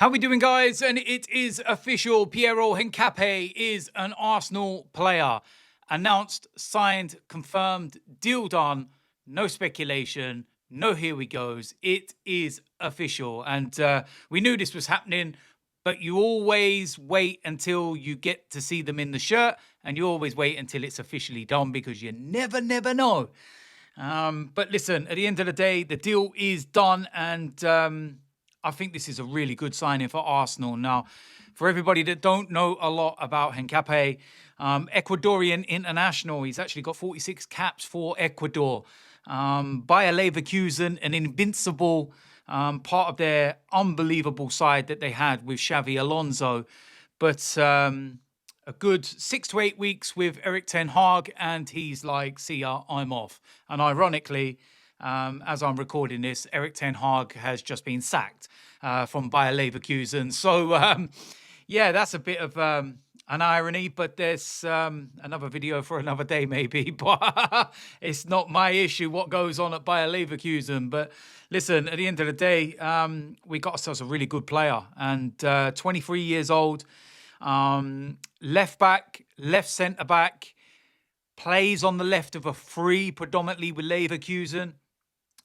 How we doing, guys? And it is official. Piero Hincapie is an Arsenal player. Announced, signed, confirmed, deal done. No speculation. No here we goes. It is official. And we knew this was happening, but you always wait until you get to see them in the shirt, and you always wait until it's officially done because you never know. But listen, at the end of the day, the deal is done, and I think this is a really good signing for Arsenal. Now, for everybody that don't know a lot about Hincapie, Ecuadorian international. He's actually got 46 caps for Ecuador. Bayer Leverkusen, an invincible part of their unbelievable side that they had with Xavi Alonso. But a good 6 to 8 weeks with Erik ten Hag, and he's like, see ya, I'm off. And ironically, as I'm recording this, Erik ten Hag has just been sacked from Bayer Leverkusen. So, yeah, that's a bit of an irony, but there's another video for another day maybe. But it's not my issue what goes on at Bayer Leverkusen. But listen, at the end of the day, we got ourselves a really good player. And 23 years old, left back, left centre-back, plays on the left of a free, predominantly with Leverkusen.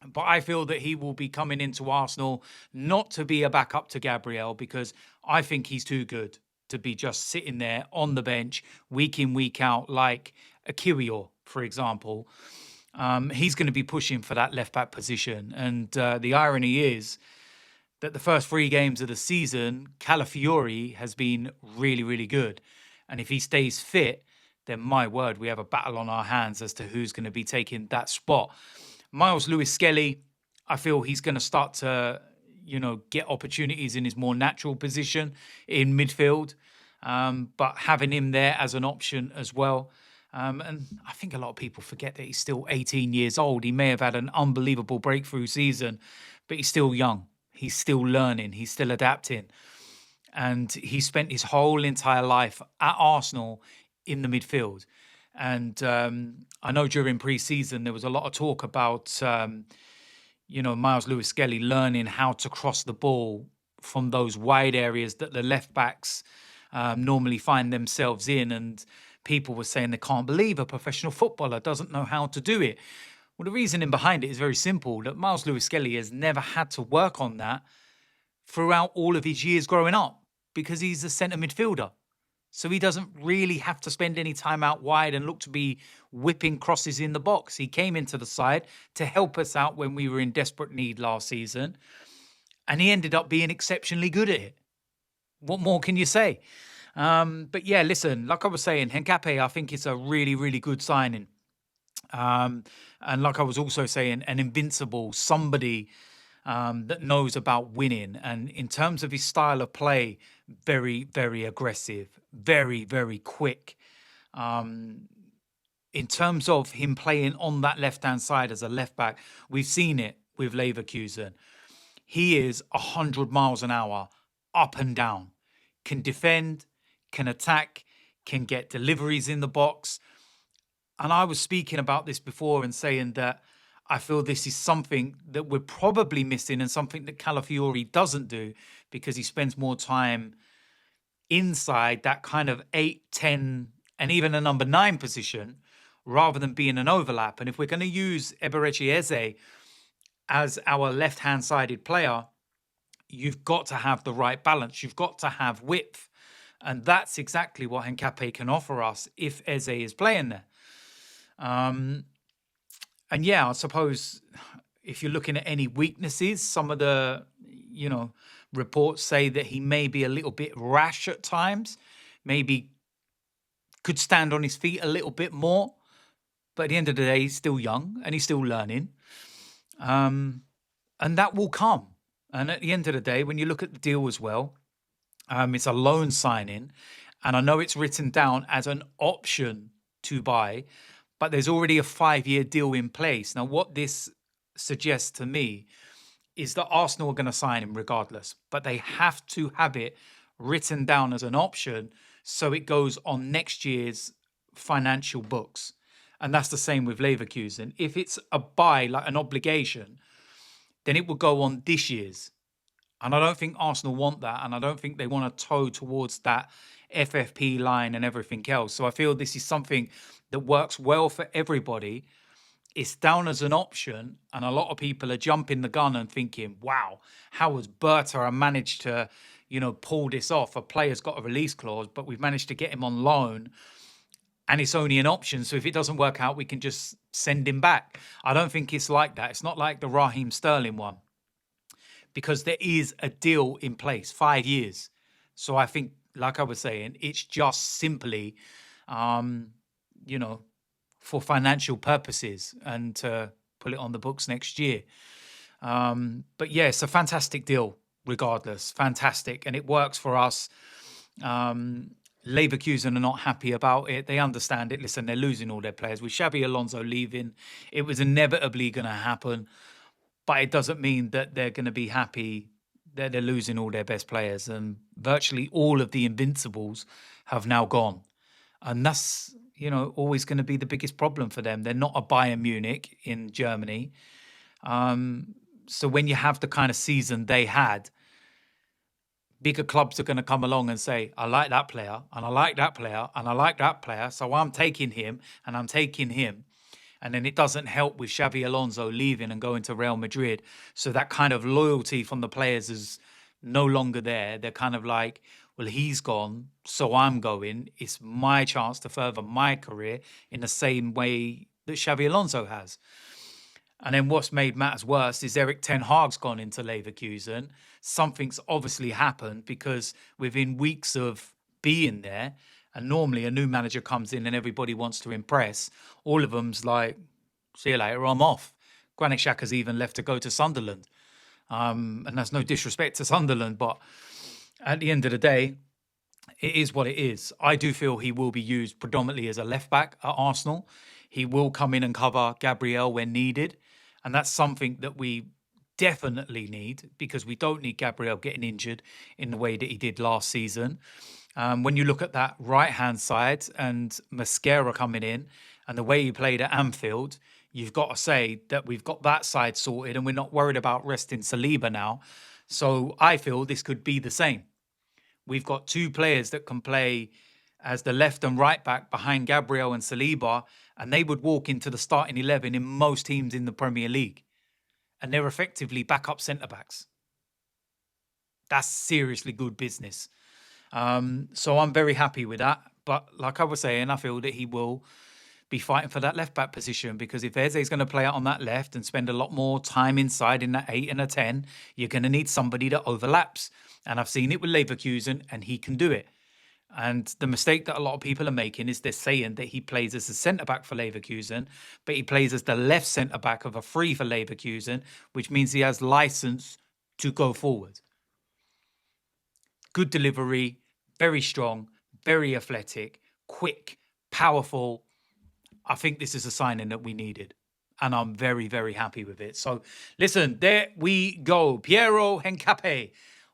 But I feel that he will be coming into Arsenal not to be a backup to Gabriel, because I think he's too good to be just sitting there on the bench week in, week out, like a Kiwior, for example. He's going to be pushing for that left-back position. And the irony is that the first 3 games of the season, Calafiori has been really, really good. And if he stays fit, then my word, we have a battle on our hands as to who's going to be taking that spot. Miles Lewis-Skelly, I feel he's going to start to, get opportunities in his more natural position in midfield. But having him there as an option as well. And I think a lot of people forget that he's still 18 years old. He may have had an unbelievable breakthrough season, but he's still young. He's still learning. He's still adapting. And he spent his whole entire life at Arsenal in the midfield. And I know during pre-season there was a lot of talk about, Miles Lewis-Skelly learning how to cross the ball from those wide areas that the left-backs normally find themselves in. And people were saying they can't believe a professional footballer doesn't know how to do it. Well, the reasoning behind it is very simple, that Miles Lewis-Skelly has never had to work on that throughout all of his years growing up, because he's a centre midfielder. So he doesn't really have to spend any time out wide and look to be whipping crosses in the box. He came into the side to help us out when we were in desperate need last season. And he ended up being exceptionally good at it. What more can you say? But yeah, listen, like I was saying, Hincapie, I think it's a really, really good signing. And like I was also saying, an invincible, somebody that knows about winning. And in terms of his style of play, very, very aggressive, very, very quick. In terms of him playing on that left-hand side as a left-back, we've seen it with Leverkusen. He is 100 miles an hour, up and down, can defend, can attack, can get deliveries in the box. And I was speaking about this before and saying that I feel this is something that we're probably missing, and something that Calafiori doesn't do, because he spends more time inside that kind of 8, 10, and even a number 9 position, rather than being an overlap. And if we're going to use Eberechi Eze as our left-hand sided player, you've got to have the right balance. You've got to have width. And that's exactly what Hincapie can offer us if Eze is playing there. And yeah, I suppose if you're looking at any weaknesses, some of the, reports say that he may be a little bit rash at times, maybe could stand on his feet a little bit more. But at the end of the day, he's still young and he's still learning. And that will come. And at the end of the day, when you look at the deal as well, it's a loan signing. And I know it's written down as an option to buy, but there's already a 5-year deal in place. Now, what this suggests to me is that Arsenal are going to sign him regardless, but they have to have it written down as an option so it goes on next year's financial books. And that's the same with Leverkusen. If it's a buy, like an obligation, then it will go on this year's. And I don't think Arsenal want that. And I don't think they want to toe towards that FFP line and everything else. So I feel this is something that works well for everybody. It's down as an option. And a lot of people are jumping the gun and thinking, wow, how has Berta managed to, pull this off? A player's got a release clause, but we've managed to get him on loan. And it's only an option. So if it doesn't work out, we can just send him back. I don't think it's like that. It's not like the Raheem Sterling one, because there is a deal in place, 5 years. So I think, like I was saying, it's just simply, for financial purposes and to put it on the books next year. But yeah, it's a fantastic deal regardless. Fantastic. And it works for us. Leverkusen are not happy about it. They understand it. Listen, they're losing all their players. With Xabi Alonso leaving, it was inevitably going to happen. But it doesn't mean that they're going to be happy that they're losing all their best players. And virtually all of the invincibles have now gone. And that's, always going to be the biggest problem for them. They're not a Bayern Munich in Germany. So when you have the kind of season they had, bigger clubs are going to come along and say, I like that player, and I like that player, and I like that player, so I'm taking him, and I'm taking him. And then it doesn't help with Xabi Alonso leaving and going to Real Madrid. So that kind of loyalty from the players is no longer there. They're kind of like, well, he's gone, so I'm going. It's my chance to further my career in the same way that Xabi Alonso has. And then what's made matters worse is Erik ten Hag's gone into Leverkusen. Something's obviously happened, because within weeks of being there, and normally a new manager comes in and everybody wants to impress, all of them's like, see you later, I'm off. Granit Xhaka's even left to go to Sunderland. And that's no disrespect to Sunderland, but at the end of the day, it is what it is. I do feel he will be used predominantly as a left back at Arsenal. He will come in and cover Gabriel when needed. And that's something that we definitely need, because we don't need Gabriel getting injured in the way that he did last season. When you look at that right-hand side and Mascara coming in and the way he played at Anfield, you've got to say that we've got that side sorted and we're not worried about resting Saliba now. So I feel this could be the same. We've got two players that can play as the left and right back behind Gabriel and Saliba, and they would walk into the starting 11 in most teams in the Premier League. And they're effectively backup centre-backs. That's seriously good business. So I'm very happy with that. But like I was saying, I feel that he will be fighting for that left-back position, because if Eze's going to play out on that left and spend a lot more time inside in that 8 and a 10, you're going to need somebody that overlaps. And I've seen it with Leverkusen, and he can do it. And the mistake that a lot of people are making is they're saying that he plays as a centre-back for Leverkusen, but he plays as the left centre-back of a free for Leverkusen, which means he has license to go forward. Good delivery, very strong, very athletic, quick, powerful. I think this is a signing that we needed, and I'm very, very happy with it. So listen, there we go. Piero Hincapie,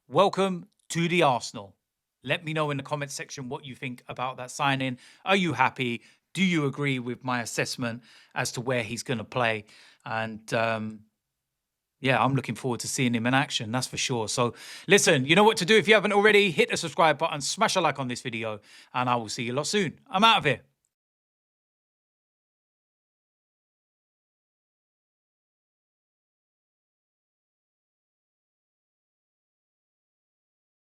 welcome to the Arsenal. Let me know in the comment section what you think about that signing. Are you happy? Do you agree with my assessment as to where he's going to play? And yeah, I'm looking forward to seeing him in action, that's for sure. So listen, you know what to do. If you haven't already, hit the subscribe button, smash a like on this video, and I will see you lot soon. I'm out of here.